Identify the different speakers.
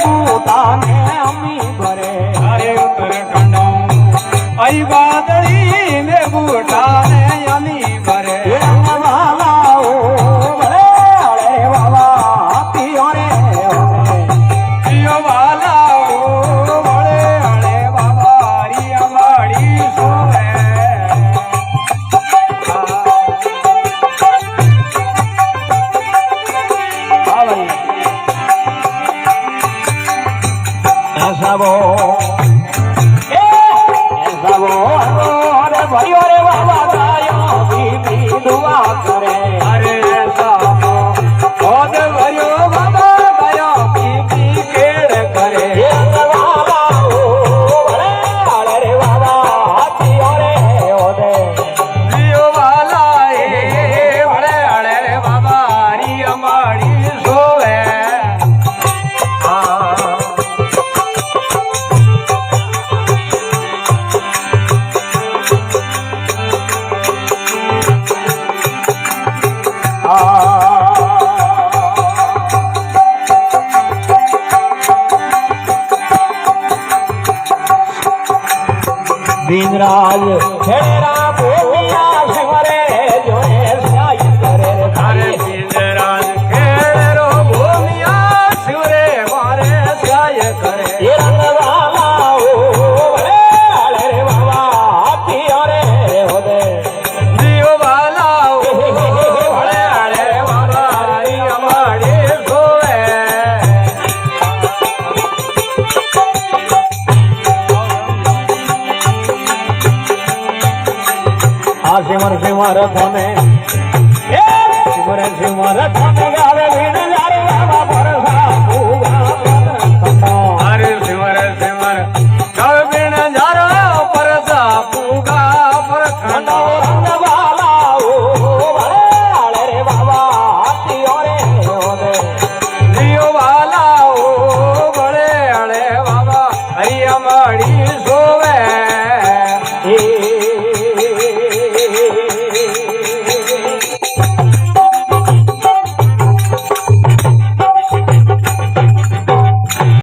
Speaker 1: બૂટાને અમી ભરે
Speaker 2: અરે ઉત્તરખંડ આઈ વાદળી ને બૂટાને અમી ભરે
Speaker 1: વાલાઓ ભલે અરે વાવા પિયો રે
Speaker 2: પિયો વાલાઓ ભલે અરે બાબા રી અમારી સોવે
Speaker 1: સાબો અરે ભર્યો રે બાબા ગાયો બીબી દુઆ કરે
Speaker 2: અરે સાબો ઓદ ભર્યો બાબા ગયો પીપી કેળ કરે પિયો વાલા એ ભલે અરે બાબા રી અમારી સોવે
Speaker 1: દિનરાજ છેડા બોલિયા શિવરે જોએ સ્યાય કરે
Speaker 2: અરે બિંદરાજ ખેડરો ભૂમિયા શિવરે મારે સ્યાય કરે
Speaker 1: એ રંગવાલા ઓ ભલે અરે બાબા પિયો રે હોદે
Speaker 2: દિયો વાલા ભલે અરે બાબા રી અમારી સોવે
Speaker 1: આ સિમર સિમર થમે સિમર સિમર થમે